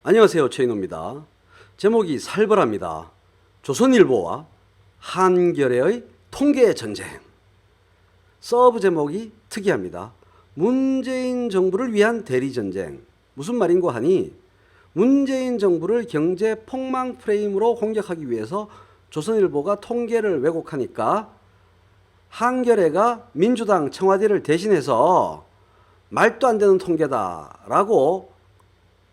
안녕하세요, 최인호입니다. 제목이 살벌합니다. 조선일보와 한겨레의 통계 전쟁. 서브 제목이 특이합니다. 문재인 정부를 위한 대리 전쟁. 무슨 말인고 하니 문재인 정부를 경제 폭망 프레임으로 공격하기 위해서 조선일보가 통계를 왜곡하니까 한겨레가 민주당 청와대를 대신해서 말도 안 되는 통계다라고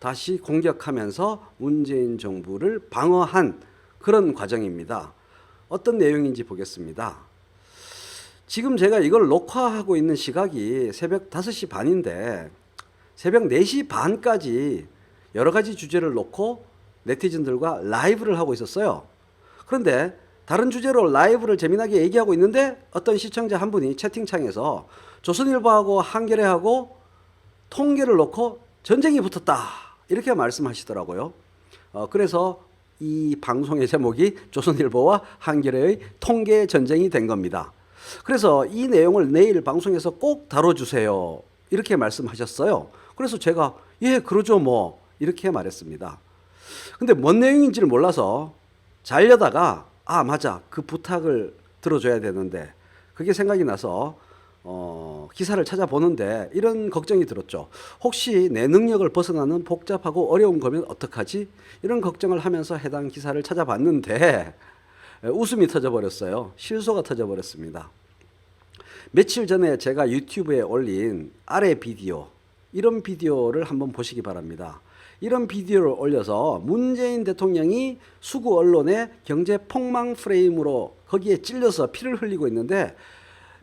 다시 공격하면서 문재인 정부를 방어한 그런 과정입니다. 어떤 내용인지 보겠습니다. 지금 제가 이걸 녹화하고 있는 시각이 새벽 5시 반인데 새벽 4시 반까지 여러 가지 주제를 놓고 네티즌들과 라이브를 하고 있었어요. 그런데 다른 주제로 라이브를 재미나게 얘기하고 있는데 어떤 시청자 한 분이 채팅창에서 조선일보하고 한겨레하고 통계를 놓고 전쟁이 붙었다 이렇게 말씀하시더라고요. 그래서 이 방송의 제목이 조선일보와 한겨레의 통계 전쟁이 된 겁니다. 그래서 이 내용을 내일 방송에서 꼭 다뤄주세요 이렇게 말씀하셨어요. 그래서 제가 예 그러죠 뭐 이렇게 말했습니다. 근데 뭔 내용인지를 몰라서 자려다가 아 맞아 그 부탁을 들어줘야 되는데 그게 생각이 나서 기사를 찾아보는데 이런 걱정이 들었죠. 혹시 내 능력을 벗어나는 복잡하고 어려운 거면 어떡하지? 이런 걱정을 하면서 해당 기사를 찾아봤는데 웃음이 터져버렸어요. 실소가 터져버렸습니다. 며칠 전에 제가 유튜브에 올린 아래 비디오, 이런 비디오를 한번 보시기 바랍니다. 이런 비디오를 올려서 문재인 대통령이 수구 언론의 경제 폭망 프레임으로 거기에 찔려서 피를 흘리고 있는데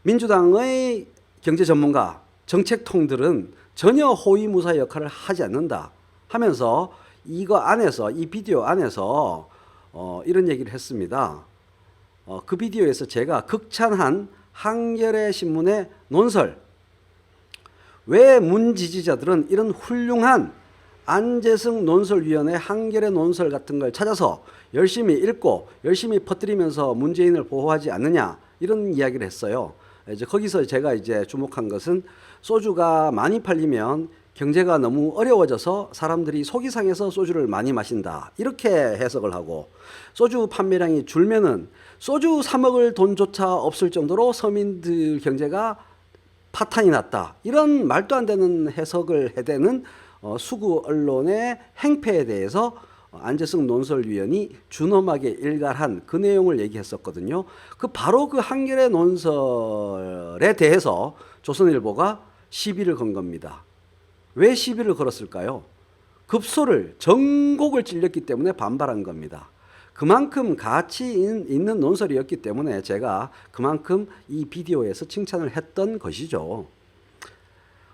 민주당의 경제 전문가, 정책통들은 전혀 호위무사 역할을 하지 않는다 하면서 이거 안에서 이 비디오 안에서 이런 얘기를 했습니다. 그 비디오에서 제가 극찬한 한겨레 신문의 논설, 왜 문 지지자들은 이런 훌륭한 안재승 논설위원회 한겨레 논설 같은 걸 찾아서 열심히 읽고 열심히 퍼뜨리면서 문재인을 보호하지 않느냐 이런 이야기를 했어요. 이제 거기서 제가 이제 주목한 것은 소주가 많이 팔리면 경제가 너무 어려워져서 사람들이 속이 상해서 소주를 많이 마신다 이렇게 해석을 하고, 소주 판매량이 줄면은 소주 사 먹을 돈조차 없을 정도로 서민들 경제가 파탄이 났다 이런 말도 안 되는 해석을 해대는 수구 언론의 행패에 대해서 안재승 논설위원이 준엄하게 일갈한 그 내용을 얘기했었거든요. 바로 그 한겨레 논설에 대해서 조선일보가 시비를 건 겁니다. 왜 시비를 걸었을까요? 급소를 전곡을 찔렸기 때문에 반발한 겁니다. 그만큼 가치 있는 논설이었기 때문에 제가 그만큼 이 비디오에서 칭찬을 했던 것이죠.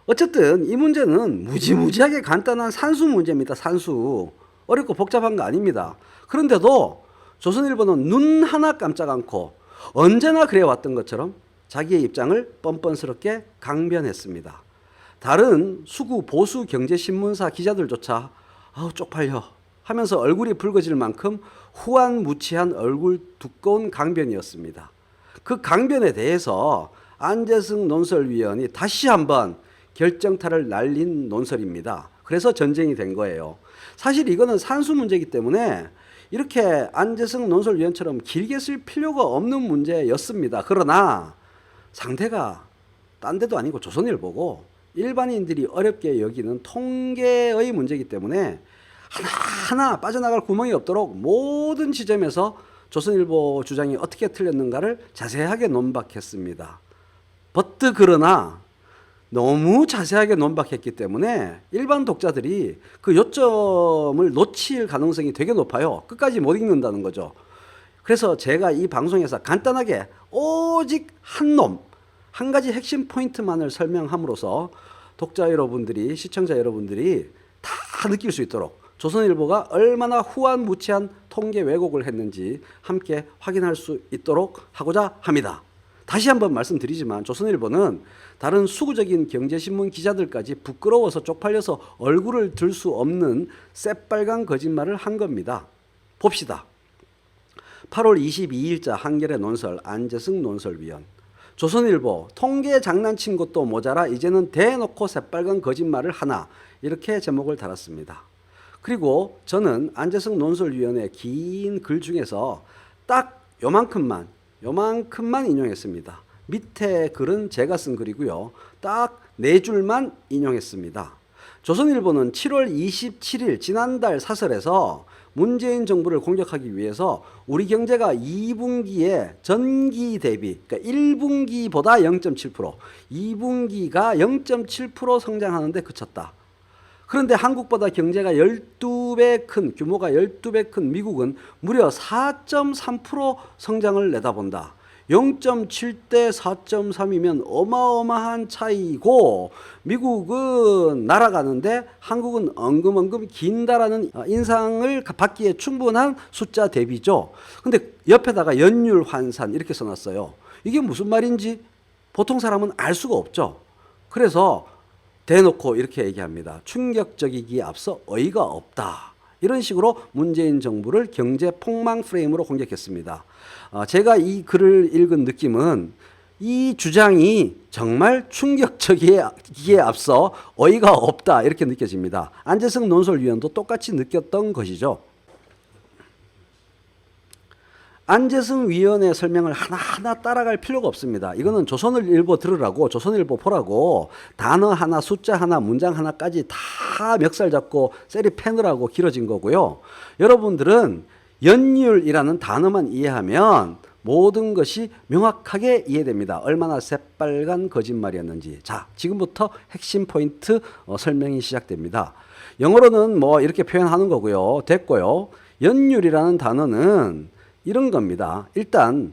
어쨌든 이 문제는 무지무지하게 간단한 산수 문제입니다. 산수. 어렵고 복잡한 거 아닙니다. 그런데도 조선일보는 눈 하나 깜짝 않고 언제나 그래왔던 것처럼 자기의 입장을 뻔뻔스럽게 강변했습니다. 다른 수구 보수 경제신문사 기자들조차 아우 쪽팔려 하면서 얼굴이 붉어질 만큼 후안무치한 얼굴 두꺼운 강변이었습니다. 그 강변에 대해서 안재승 논설위원이 다시 한번 결정타를 날린 논설입니다. 그래서 전쟁이 된 거예요. 사실 이거는 산수 문제이기 때문에 이렇게 안재승 논설위원처럼 길게 쓸 필요가 없는 문제였습니다. 그러나 상대가 딴 데도 아니고 조선일보고 일반인들이 어렵게 여기는 통계의 문제이기 때문에 하나하나 빠져나갈 구멍이 없도록 모든 지점에서 조선일보 주장이 어떻게 틀렸는가를 자세하게 논박했습니다. 버트 그러나 너무 자세하게 논박했기 때문에 일반 독자들이 그 요점을 놓칠 가능성이 되게 높아요. 끝까지 못 읽는다는 거죠. 그래서 제가 이 방송에서 간단하게 오직 한 가지 핵심 포인트만을 설명함으로써 독자 여러분들이, 시청자 여러분들이 다 느낄 수 있도록 조선일보가 얼마나 후안무치한 통계 왜곡을 했는지 함께 확인할 수 있도록 하고자 합니다. 다시 한번 말씀드리지만 조선일보는 다른 수구적인 경제신문 기자들까지 부끄러워서 쪽팔려서 얼굴을 들 수 없는 새빨간 거짓말을 한 겁니다. 봅시다. 8월 22일자 한겨레 논설 안재승 논설위원. 조선일보 통계 장난친 것도 모자라 이제는 대놓고 새빨간 거짓말을 하나, 이렇게 제목을 달았습니다. 그리고 저는 안재성 논설위원회 긴 글 중에서 딱 요만큼만 인용했습니다. 밑에 글은 제가 쓴 글이고요. 딱 4줄만 인용했습니다. 조선일보는 7월 27일 지난달 사설에서 문재인 정부를 공격하기 위해서 우리 경제가 2분기에 전기 대비, 그러니까 1분기보다 0.7%, 2분기가 0.7% 성장하는데 그쳤다. 그런데 한국보다 경제가 12배 큰, 규모가 12배 큰 미국은 무려 4.3% 성장을 내다본다. 0.7대 4.3이면 어마어마한 차이고 미국은 날아가는데 한국은 엉금엉금 긴다라는 인상을 받기에 충분한 숫자 대비죠. 근데 옆에다가 연율 환산 이렇게 써놨어요. 이게 무슨 말인지 보통 사람은 알 수가 없죠. 그래서 대놓고 이렇게 얘기합니다. 충격적이기에 앞서 어이가 없다. 이런 식으로 문재인 정부를 경제 폭망 프레임으로 공격했습니다. 제가 이 글을 읽은 느낌은 이 주장이 정말 충격적이기에 앞서 어이가 없다 이렇게 느껴집니다. 안재성 논설위원도 똑같이 느꼈던 것이죠. 안재성 위원의 설명을 하나하나 따라갈 필요가 없습니다. 이거는 조선일보 들으라고, 조선일보 보라고 단어 하나, 숫자 하나, 문장 하나까지 다 멱살 잡고 셀이 패느라고 길어진 거고요. 여러분들은 연율이라는 단어만 이해하면 모든 것이 명확하게 이해됩니다. 얼마나 새빨간 거짓말이었는지. 자, 지금부터 핵심 포인트 설명이 시작됩니다. 영어로는 뭐 이렇게 표현하는 거고요. 됐고요. 연율이라는 단어는 이런 겁니다. 일단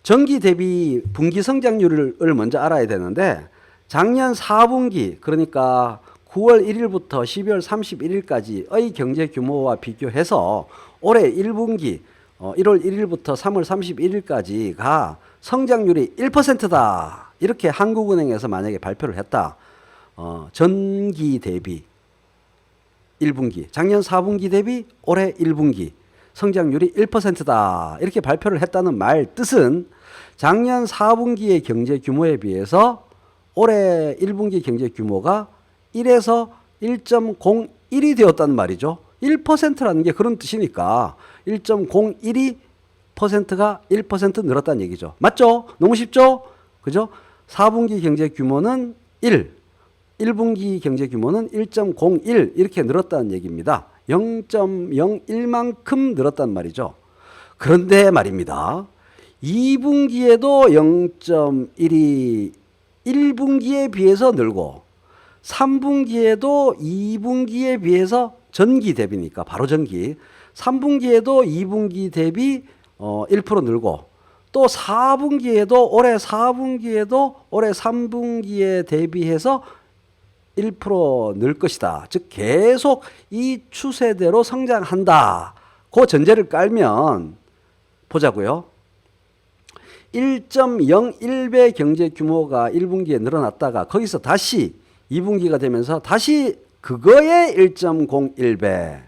전기 대비 분기 성장률을 먼저 알아야 되는데 작년 4분기 그러니까 9월 1일부터 12월 31일까지의 경제 규모와 비교해서 올해 1분기 1월 1일부터 3월 31일까지가 성장률이 1%다. 이렇게 한국은행에서 만약에 발표를 했다. 전기 대비 1분기, 작년 4분기 대비 올해 1분기 성장률이 1%다. 이렇게 발표를 했다는 말 뜻은 작년 4분기의 경제 규모에 비해서 올해 1분기 경제 규모가 1에서 1.01이 되었다는 말이죠. 1%라는 게 그런 뜻이니까 1.01%가 1% 늘었다는 얘기죠. 맞죠? 너무 쉽죠? 그죠? 4분기 경제 규모는 1분기 경제 규모는 1.01 이렇게 늘었다는 얘기입니다. 0.01만큼 늘었단 말이죠. 그런데 말입니다. 2분기에도 0.1이 1분기에 비해서 늘고 3분기에도 2분기에 비해서 전기 대비니까 바로 전기 3분기에도 2분기 대비 1% 늘고 또 4분기에도 올해 4분기에도 올해 3분기에 대비해서 1% 늘 것이다. 즉 계속 이 추세대로 성장한다. 그 전제를 깔면 보자고요. 1.01배 경제 규모가 1분기에 늘어났다가 거기서 다시 2분기가 되면서 다시 그거의 1.01배.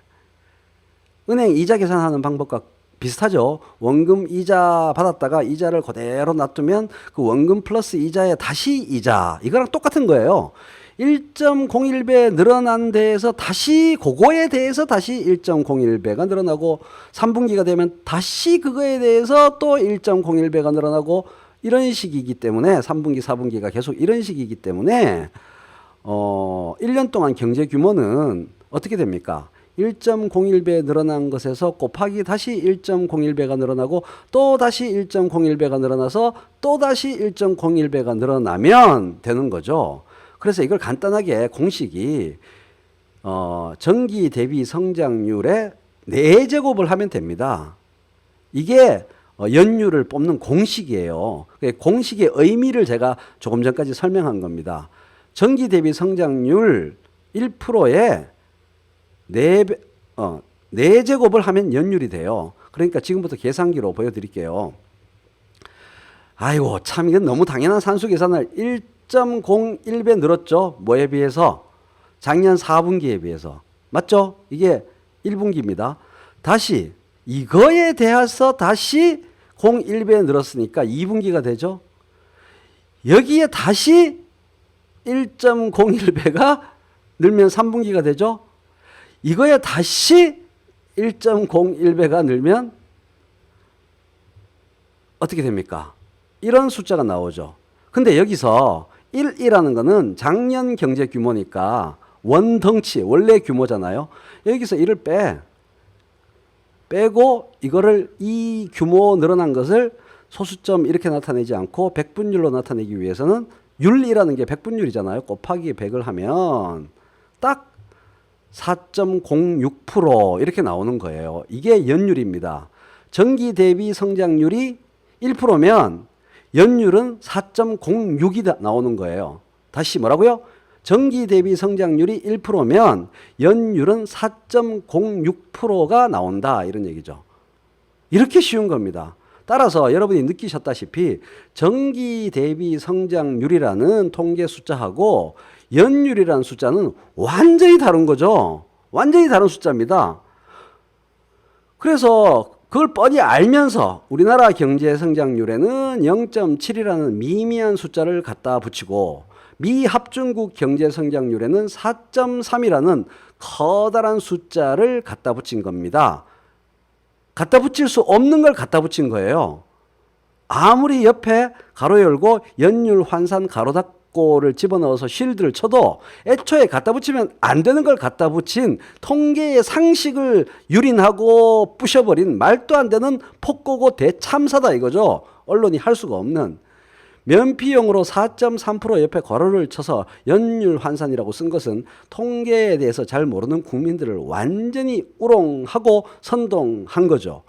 은행 이자 계산하는 방법과 비슷하죠. 원금 이자 받았다가 이자를 그대로 놔두면 그 원금 플러스 이자에 다시 이자. 이거랑 똑같은 거예요. 1.01배 늘어난 데에서 다시 그거에 대해서 다시 1.01배가 늘어나고 3분기가 되면 다시 그거에 대해서 또 1.01배가 늘어나고 이런 식이기 때문에 3분기, 4분기가 계속 이런 식이기 때문에 1년 동안 경제 규모는 어떻게 됩니까? 1.01배 늘어난 것에서 곱하기 다시 1.01배가 늘어나고 또 다시 1.01배가 늘어나서 또 다시 1.01배가 늘어나면 되는 거죠. 그래서 이걸 간단하게 공식이 전기 대비 성장률의 4제곱을 하면 됩니다. 이게 연율을 뽑는 공식이에요. 공식의 의미를 제가 조금 전까지 설명한 겁니다. 전기 대비 성장률 1%에 4제곱을 하면 연율이 돼요. 그러니까 지금부터 계산기로 보여드릴게요. 아이고 참 이건 너무 당연한 산수 계산을 1.01배 늘었죠. 뭐에 비해서? 작년 4분기에 비해서. 맞죠? 이게 1분기입니다. 다시 이거에 대해서 다시 0.1배 늘었으니까 2분기가 되죠. 여기에 다시 1.01배가 늘면 3분기가 되죠. 이거에 다시 1.01배가 늘면 어떻게 됩니까? 이런 숫자가 나오죠. 근데 여기서 1이라는 거는 작년 경제 규모니까 원덩치, 원래 규모잖아요. 여기서 1을 빼고 이거를 이 규모 늘어난 것을 소수점 이렇게 나타내지 않고 백분율로 나타내기 위해서는 율이라는 게 백분율이잖아요. 곱하기 100을 하면 딱 4.06% 이렇게 나오는 거예요. 이게 연율입니다. 전기 대비 성장률이 1%면 연율은 4.06이 나오는 거예요. 다시 뭐라고요? 전기 대비 성장률이 1%면 연율은 4.06%가 나온다. 이런 얘기죠. 이렇게 쉬운 겁니다. 따라서 여러분이 느끼셨다시피 전기 대비 성장률이라는 통계 숫자하고 연율이라는 숫자는 완전히 다른 거죠. 완전히 다른 숫자입니다. 그래서 그걸 뻔히 알면서 우리나라 경제 성장률에는 0.7이라는 미미한 숫자를 갖다 붙이고 미합중국 경제 성장률에는 4.3이라는 커다란 숫자를 갖다 붙인 겁니다. 갖다 붙일 수 없는 걸 갖다 붙인 거예요. 아무리 옆에 가로 열고 연율 환산 가로 닫고를 집어넣어서 쉴드를 쳐도 애초에 갖다 붙이면 안 되는 걸 갖다 붙인 통계의 상식을 유린하고 부셔버린 말도 안 되는 폭거고 대참사다 이거죠. 언론이 할 수가 없는. 면피용으로 4.3% 옆에 괄호를 쳐서 연율 환산이라고 쓴 것은 통계에 대해서 잘 모르는 국민들을 완전히 우롱하고 선동한 거죠.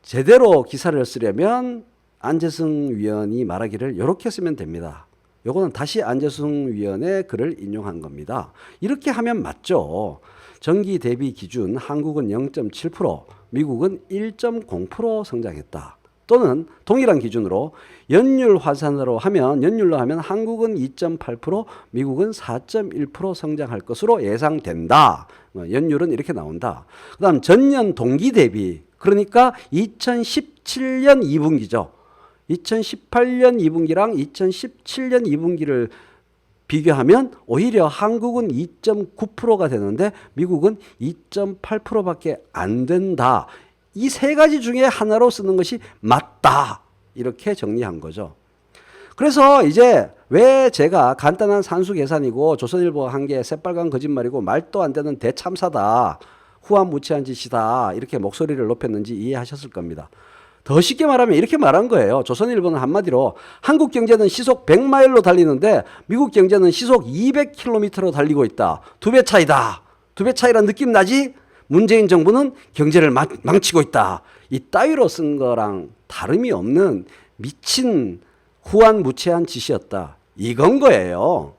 제대로 기사를 쓰려면 안재승 위원이 말하기를 이렇게 쓰면 됩니다. 요거는 다시 안재승 위원의 글을 인용한 겁니다. 이렇게 하면 맞죠. 전기 대비 기준 한국은 0.7%, 미국은 1.0% 성장했다. 또는 동일한 기준으로 연율로 하면 한국은 2.8%, 미국은 4.1% 성장할 것으로 예상된다. 연율은 이렇게 나온다. 그 다음 전년 동기 대비, 그러니까 2017년 2분기죠. 2018년 2분기랑 2017년 2분기를 비교하면 오히려 한국은 2.9%가 되는데 미국은 2.8%밖에 안 된다. 이 세 가지 중에 하나로 쓰는 것이 맞다. 이렇게 정리한 거죠. 그래서 이제 왜 제가 간단한 산수 계산이고 조선일보가 한 게 새빨간 거짓말이고 말도 안 되는 대참사다. 후한무치한 짓이다. 이렇게 목소리를 높였는지 이해하셨을 겁니다. 더 쉽게 말하면 이렇게 말한 거예요. 조선일보는 한마디로 한국 경제는 시속 100마일로 달리는데 미국 경제는 시속 200km로 달리고 있다. 2배 차이다. 2배 차이란 느낌 나지? 문재인 정부는 경제를 망치고 있다. 이 따위로 쓴 거랑 다름이 없는 미친 후한무치한 짓이었다. 이건 거예요.